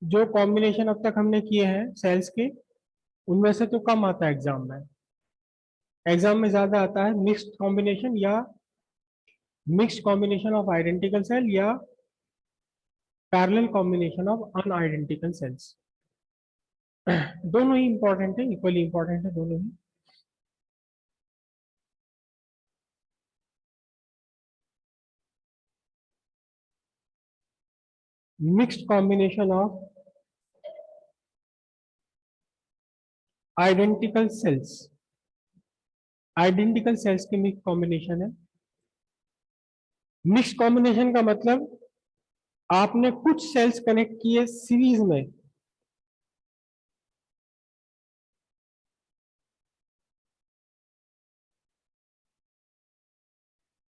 जो कॉम्बिनेशन अब तक हमने किए हैं सेल्स के, उनमें से तो कम आता है एग्जाम में। एग्जाम में ज्यादा आता है मिक्स्ड कॉम्बिनेशन या mixed combination of identical cell या parallel combination of unidentical cells. दोनों ही इंपॉर्टेंट है, इक्वली इंपॉर्टेंट है दोनों ही। Mixed combination of identical cells, identical cells की मिक्स कॉम्बिनेशन है। मिक्स कॉम्बिनेशन का मतलब आपने कुछ सेल्स कनेक्ट किए सीरीज में,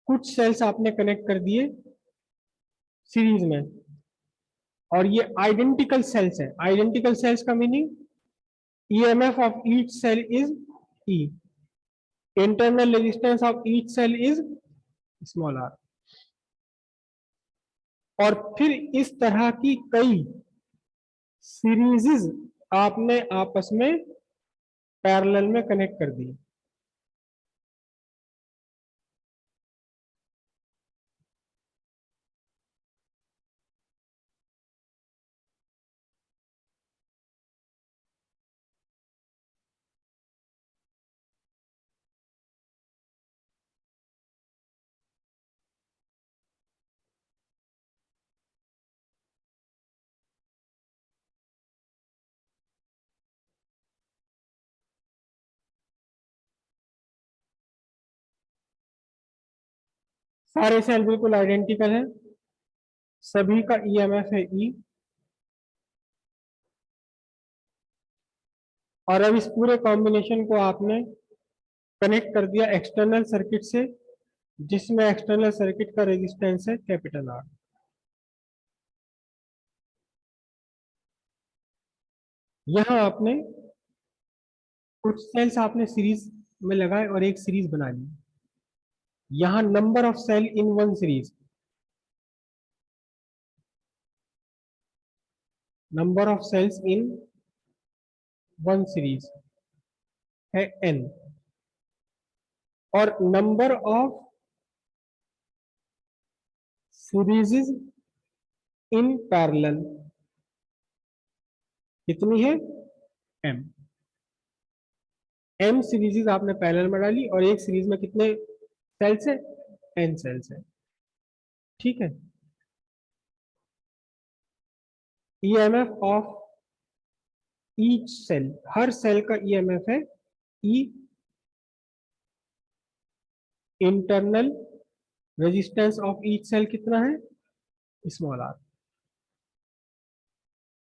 कुछ सेल्स आपने कनेक्ट कर दिए सीरीज में, और ये आइडेंटिकल सेल्स है। आइडेंटिकल सेल्स का meaning EMF of each cell is E, internal resistance of each cell is small R. और फिर इस तरह की कई सीरीज आपने आपस में पैरेलल में कनेक्ट कर दी। सारे सेल बिल्कुल आइडेंटिकल है, सभी का ईएमएफ है ई। और अब इस पूरे कॉम्बिनेशन को आपने कनेक्ट कर दिया एक्सटर्नल सर्किट से, जिसमें एक्सटर्नल सर्किट का रेजिस्टेंस है कैपिटल आर। यहां आपने कुछ सेल्स आपने सीरीज में लगाए और एक सीरीज बना ली। यहां number of cell in one series, number of cells in one series है n, और number of series in parallel कितनी है m। m सीरीज आपने पैरेलल में डाली और एक सीरीज में कितने सेल्स है, n सेल्स है। ठीक है। ईएमएफ ऑफ ईच सेल, हर सेल का ईएमएफ है E, internal resistance of each cell कितना है, स्मॉल आर।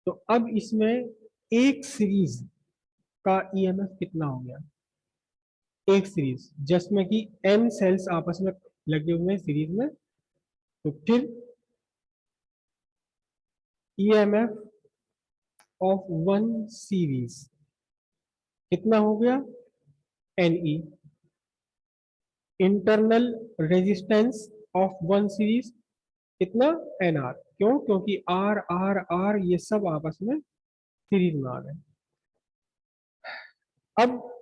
तो अब इसमें एक सीरीज का ईएमएफ कितना हो गया, एक सीरीज जिसमें कि n सेल्स आपस में लगे हुए हैं सीरीज में, तो फिर ईएमएफ ऑफ वन सीरीज कितना हो गया, NE। Internal resistance of one series कितना, NR। क्यों, क्योंकि R R R ये सब आपस में सीरीज में आ गए। अब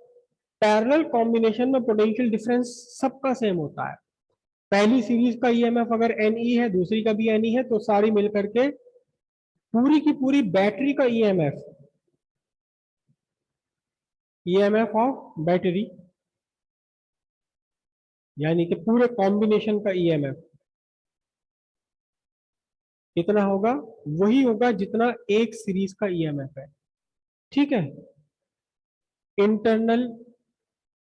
पैरेलल कॉम्बिनेशन में पोटेंशियल डिफरेंस सबका सेम होता है। पहली सीरीज का ईएमएफ अगर NE है, दूसरी का भी NE है, तो सारी मिलकर के पूरी की पूरी बैटरी का ईएमएफ ऑफ बैटरी, यानी कि पूरे कॉम्बिनेशन का ईएमएफ कितना होगा, वही होगा जितना एक सीरीज का ईएमएफ है। ठीक है। इंटरनल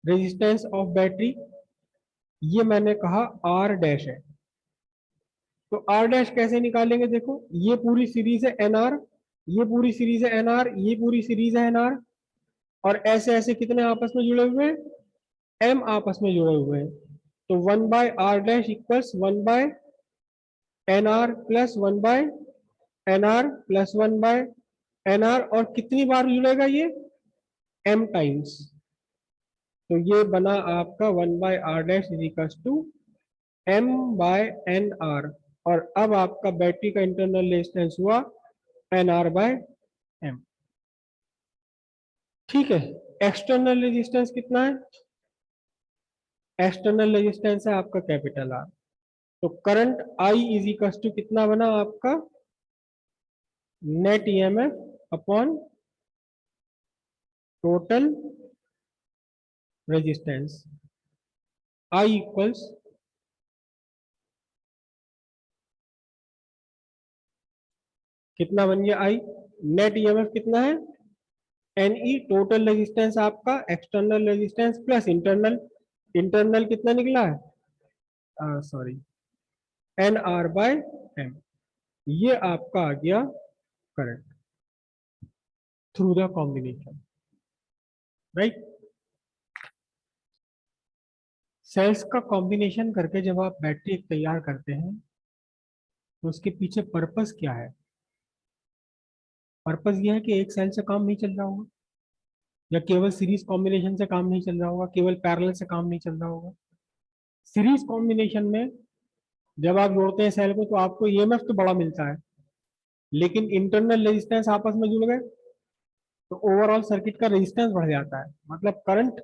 रेजिस्टेंस ऑफ बैटरी, ये मैंने कहा R डैश है। तो R डैश कैसे निकालेंगे, देखो ये पूरी सीरीज है NR, ये पूरी सीरीज है NR, ये पूरी सीरीज है NR, और ऐसे ऐसे कितने आपस में जुड़े हुए हैं, M आपस में जुड़े हुए हैं। तो 1/R dash equals 1/NR plus 1/NR plus 1/NR, और कितनी बार जुड़ेगा ये, M टाइम्स। तो ये बना आपका 1/R dash is equals to M/NR। और अब आपका बैटरी का इंटरनल रेजिस्टेंस हुआ एन आर बाय एम। ठीक है, एक्सटर्नल रेजिस्टेंस कितना है? एक्सटर्नल रेजिस्टेंस है आपका कैपिटल आर। तो current I is equal to कितना बना आपका? Net EMF upon total resistance. I equals कितना बन गया? आई नेट ईएमएफ कितना है? एन ई टोटल रेजिस्टेंस आपका external resistance plus internal. Internal कितना निकला है? Sorry, N R by M. ये आपका आ गया current through the combination, right. Cells का कॉम्बिनेशन करके जब आप बैटरी तैयार करते हैं तो उसके पीछे पर्पस क्या है? पर्पस ये है कि एक सेल से काम नहीं चल रहा होगा, या केवल सीरीज कॉम्बिनेशन से काम नहीं चल रहा होगा, केवल पैरेलल से काम नहीं चल रहा होगा। सीरीज कॉम्बिनेशन में जब आप जोड़ते हैं सेल को तो आपको ईएमएफ तो बड़ा मिलता है, लेकिन इंटरनल रेजिस्टेंस आपस में जुड़ गए तो ओवरऑल सर्किट का रेजिस्टेंस बढ़ जाता है। मतलब करंट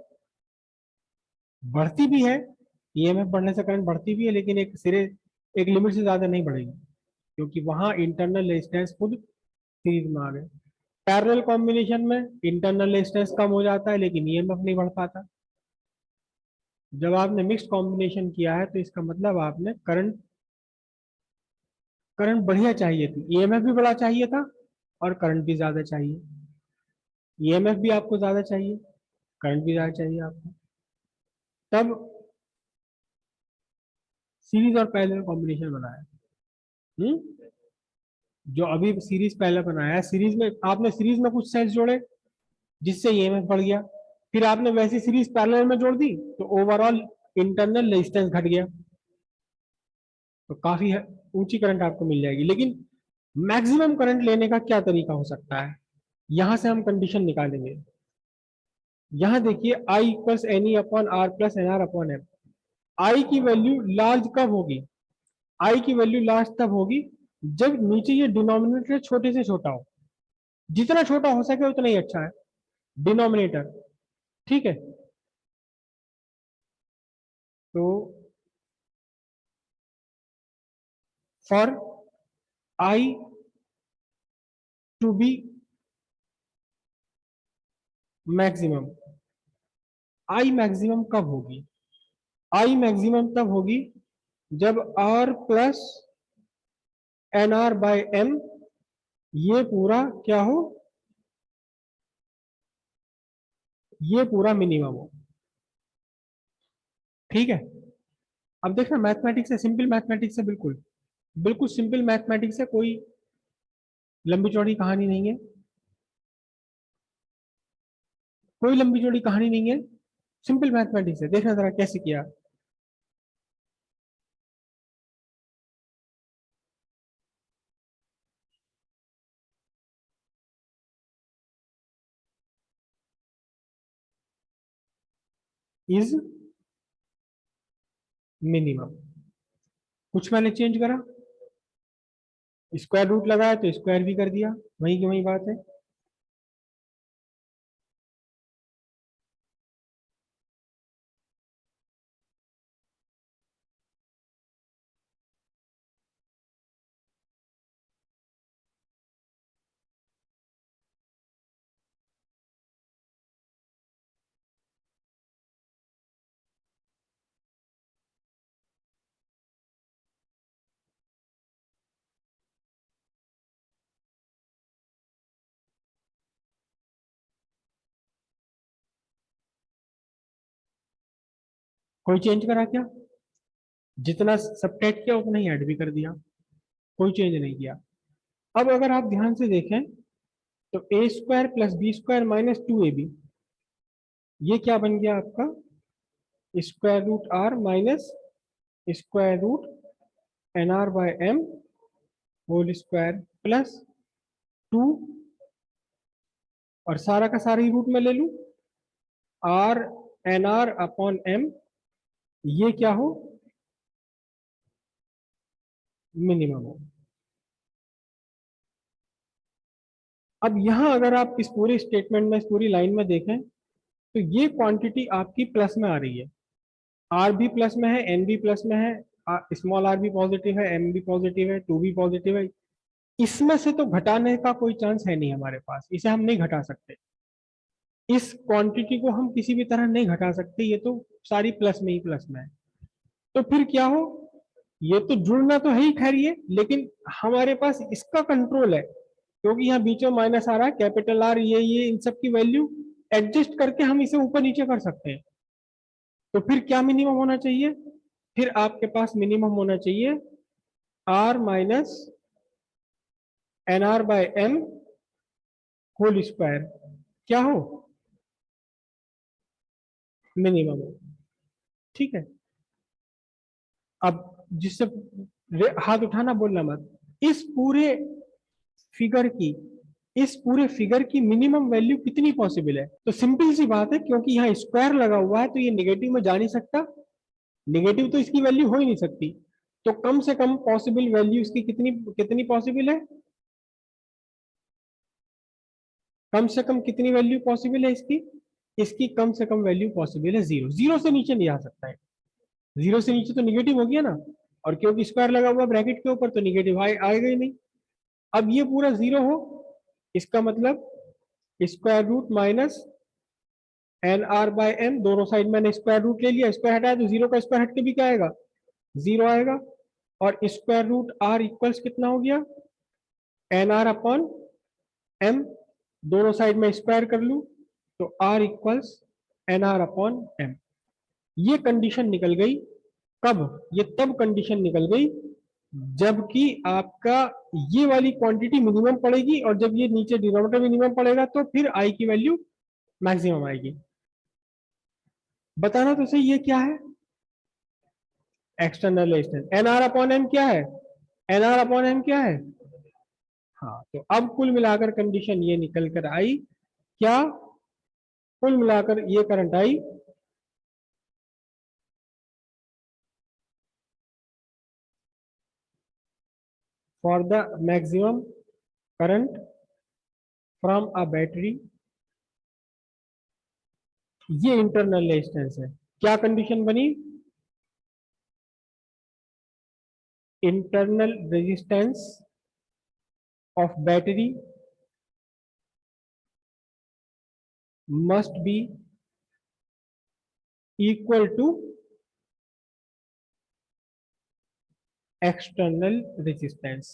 बढ़ती भी है, ईएमएफ बढ़ने से करंट बढ़ती भी है, लेकिन एक सिरे एक लिमिट से ज्यादा नहीं बढ़ेगी, क्योंकि वहां इंटरनल रेजिस्टेंस खुद सीरीज में आ गए। पैरेलल कॉम्बिनेशन में इंटरनल रेजिस्टेंस कम हो जाता है लेकिन ईएमएफ नहीं बढ़ पाता। जब आपने मिक्स्ड कॉम्बिनेशन किया है तो इसका मतलब आपने करंट करंट बढ़िया चाहिए थी, ईएमएफ भी बड़ा चाहिए था और करंट भी ज्यादा चाहिए। ईएमएफ भी आपको ज्यादा चाहिए, करंट भी ज्यादा चाहिए आपको, तब सीरीज और पैरेलल कॉम्बिनेशन बनाया। हम्म जो अभी सीरीज पहले बनाया है, सीरीज में आपने सीरीज में कुछ सेल्स जोड़े जिससे ईएमएफ बढ़ गया, फिर आपने वैसी सीरीज पैरेलल में जोड़ दी तो ओवरऑल इंटरनल रेजिस्टेंस घट गया, तो काफी ऊंची करंट आपको मिल जाएगी। लेकिन मैक्सिमम करंट लेने का क्या तरीका हो सकता है? यहां से हम कंडीशन निकालेंगे। यहां देखिए, I equals N E upon R plus N R upon M. I की वैल्यू लार्ज कब होगी? आई की वैल्यू लार्ज तब होगी जब नीचे ये डिनोमिनेटर छोटे से छोटा हो। जितना छोटा हो सके उतना ही अच्छा है डिनोमिनेटर। ठीक है, तो for I to be maximum, I maximum कब होगी? आई मैक्सिमम तब होगी जब R plus N R by M ये पूरा क्या हो? ये पूरा मिनिमम हो। ठीक है, अब देखना मैथमेटिक्स है, सिंपल मैथमेटिक्स है, बिल्कुल बिल्कुल सिंपल मैथमेटिक्स है, कोई लंबी चौड़ी कहानी नहीं है, कोई लंबी चौड़ी कहानी नहीं है, सिंपल मैथमेटिक्स है। देखना जरा कैसे किया। इज मिनिमम, कुछ मैंने चेंज करा, स्क्वायर रूट लगाया तो स्क्वायर भी कर दिया, वही की वही बात है। कोई चेंज करा क्या? जितना सब्ट्रैक्ट किया उतना ही ऐड भी कर दिया, कोई चेंज नहीं किया। अब अगर आप ध्यान से देखें तो A square plus B square minus two A B, ये क्या बन गया आपका? Square root R minus square root N R by M whole square plus two, और सारा का सारा ही रूट में ले लूं, R N R upon M, ये क्या हो? मिनिमम हो। अब यहाँ अगर आप इस पूरे स्टेटमेंट में, इस पूरी लाइन में देखें, तो ये क्वांटिटी आपकी प्लस में आ रही है। आर भी प्लस में है, एन भी प्लस में है, स्मॉल आर भी पॉजिटिव है, एम भी पॉजिटिव है, टू भी पॉजिटिव है। इसमें से तो घटाने का कोई चांस है नहीं हमारे पास, इसे हम नहीं घटा सकते। इस क्वांटिटी को हम किसी भी तरह नहीं घटा सकते, ये तो सारी प्लस में ही प्लस में है। तो फिर क्या हो, ये तो जुड़ना तो है ही खैर ये, लेकिन हमारे पास इसका कंट्रोल है, क्योंकि यहाँ बीच में माइनस आ रहा है, कैपिटल आर, ये इन सब की वैल्यू एडजस्ट करके हम इसे ऊपर नीचे कर सकते हैं। तो फिर क्या मिनिमम होना चाहिए, फिर आपके पास मिनिमम होना चाहिए R minus N R by M whole square. क्या हो, मिनिमम हो। ठीक है। अब जिससे हाथ उठाना बोलना मत, इस पूरे फिगर की, इस पूरे फिगर की मिनिमम वैल्यू कितनी पॉसिबल है, तो सिंपल सी बात है, क्योंकि यहाँ स्क्वायर लगा हुआ है तो ये नेगेटिव में जा नहीं सकता, नेगेटिव तो इसकी वैल्यू हो ही नहीं सकती। तो कम से कम पॉसिबल वैल्यू इसकी कितनी कितनी पॉसिबल है, कम से कम कितनी वैल्यू पॉसिबल है इसकी, इसकी कम से कम वैल्यू पॉसिबल है जीरो, जीरो से नीचे नहीं आ सकता है। जीरो से नीचे तो निगेटिव हो गया ना, और क्योंकि स्क्वायर लगा हुआ ब्रैकेट के ऊपर तो निगेटिव आएगा ही नहीं। अब ये पूरा जीरो हो, इसका मतलब square root minus N R by M, दोनों साइड मैंने स्क्वायर रूट ले लिया, स्क्वायर हटाया तो जीरो का स्क्वायर हट के भी क्या आएगा, जीरो आएगा। और स्क्वायर रूट आर इक्वल्स कितना हो गया, एन आर अपॉन एम, दोनों साइड में स्क्वायर कर लू तो R equals N R upon M. ये कंडीशन निकल गई कब, ये तब कंडीशन निकल गई जबकि आपका ये वाली क्वांटिटी मिनिमम पड़ेगी, और जब ये नीचे डिनोमिनेटर मिनिमम पड़ेगा तो फिर आई की वैल्यू मैक्सिमम आएगी। बताना तो सही ये क्या है, external resistance. N R upon M क्या है, एन आर अपॉन एम क्या है। हाँ, तो अब कुल मिलाकर कंडीशन ये निकल कर आई क्या, कुल मिलाकर ये current I for the maximum current from a battery, ये इंटरनल रेजिस्टेंस है। क्या कंडीशन बनी, internal resistance of battery must be equal to external resistance.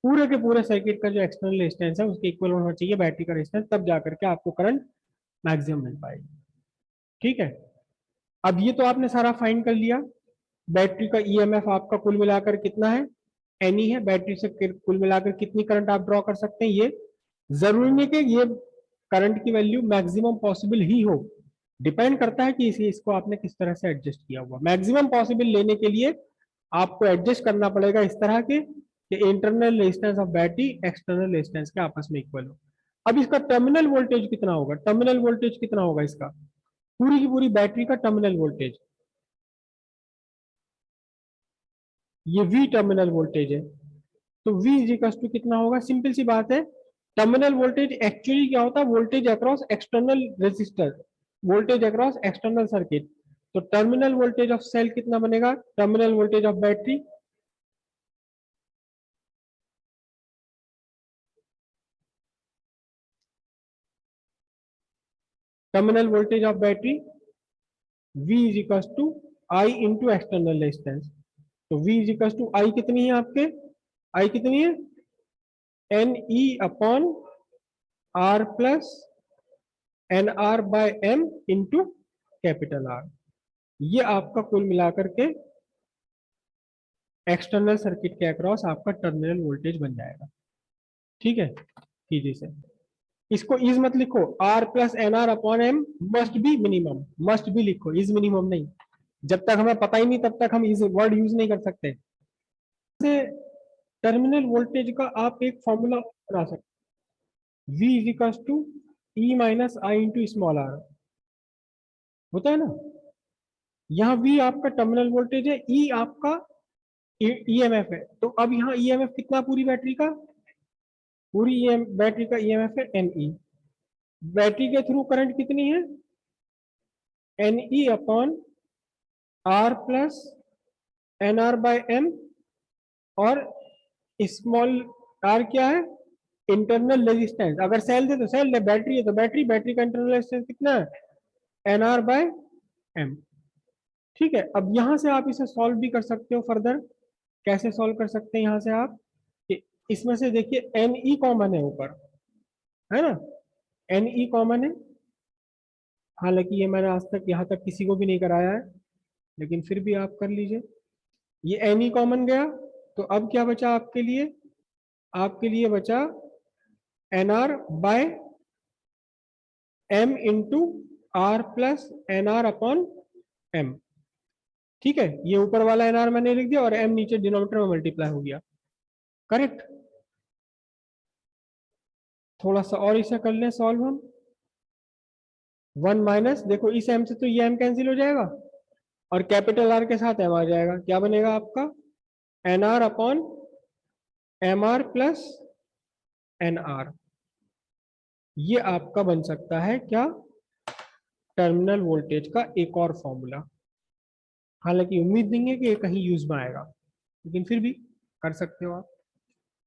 पूरे के पूरे सर्किट का जो एक्सटर्नल रेजिस्टेंस है उसके इक्वल होना चाहिए बैटरी का रेजिस्टेंस, तब जाकर के आपको करंट मैक्सिमम मिल पाएगी। ठीक है। अब ये तो आपने सारा फाइंड कर लिया, बैटरी का ईएमएफ आपका कुल मिलाकर कितना है, एनी है, बैटरी से कुल मिलाकर कितनी करंट आप ड्रॉ कर सकते हैं। ये जरूरी नहीं कि ये करंट की वैल्यू मैक्सिमम पॉसिबल ही हो, डिपेंड करता है कि इसको आपने किस तरह से एडजस्ट किया हुआ। मैक्सिमम पॉसिबल लेने के लिए आपको एडजस्ट करना पड़ेगा इस तरह के कि internal resistance of battery external resistance के आपस में इक्वल हो। अब इसका टर्मिनल वोल्टेज कितना होगा, टर्मिनल वोल्टेज कितना होगा इसका, पूरी की पूरी बैटरी का टर्मिनल वोल्टेज, ये वी टर्मिनल वोल्टेज है। तो V इज इक्वल टू कितना होगा, सिंपल सी बात है, टर्मिनल वोल्टेज एक्चुअली क्या होता है, voltage across external resistor, voltage across external circuit. तो टर्मिनल वोल्टेज ऑफ सेल कितना बनेगा, terminal voltage of battery, terminal voltage of battery V is equal to I into external resistance. तो V is equal to I कितनी है आपके, I कितनी है, N E upon R plus N R by M into capital R. ये आपका कुल मिलाकर के एक्सटर्नल सर्किट के अक्रॉस आपका टर्मिनल वोल्टेज बन जाएगा। ठीक है, कीजिए से इसको इज मत लिखो, R plus N R upon M must be minimum, must be लिखो, इज मिनिमम नहीं। जब तक हमें पता ही नहीं तब तक हम इज वर्ड यूज नहीं कर सकते। से टर्मिनल वोल्टेज का आप एक फॉर्मूला बना सकते, V is equal to E minus I into small R, होता है ना। यहाँ V आपका टर्मिनल वोल्टेज है, E आपका ईएमएफ है। तो अब यहाँ ईएमएफ कितना पूरी बैटरी का, पूरी बैटरी का ईएमएफ है NE। बैटरी के थ्रू करंट कितनी है? NE upon R plus NR by M। और स्मॉल r क्या है? Internal resistance. अगर सेल दे तो सेल दे, बैटरी है तो बैटरी, बैटरी का इंटरनल रेजिस्टेंस कितना है? NR by M। ठीक है, अब यहां से आप इसे सॉल्व भी कर सकते हो फर्दर। कैसे सॉल्व कर सकते हैं यहाँ से आप? कि इसमें से देखिए NE कॉमन है ऊपर, है ना? NE कॉमन है, हालांकि ये मैंने आज तक यहाँ तक किसी को भी नहीं कराया है, लेकिन फिर भी आप कर लीजिए। ये NE कॉमन गया, तो अब क्या बचा आपके लिए? आपके लिए बचा NR by M into R plus NR upon M। ठीक है, ये ऊपर वाला NR मैंने लिख दिया और M नीचे डिनोमिनेटर में मल्टीप्लाई हो गया। करेक्ट। थोड़ा सा और इसे कर लें सॉल्व हम। 1 माइनस, देखो इस M से तो ये M कैंसिल हो जाएगा और कैपिटल R के साथ M आ जाएगा। क्या बनेगा आपका? NR upon MR plus NR। ये आपका बन सकता है क्या? टर्मिनल वोल्टेज का एक और फॉर्मूला। हालांकि उम्मीद नहीं है कि ये कहीं यूज में आएगा, लेकिन फिर भी कर सकते हो आप।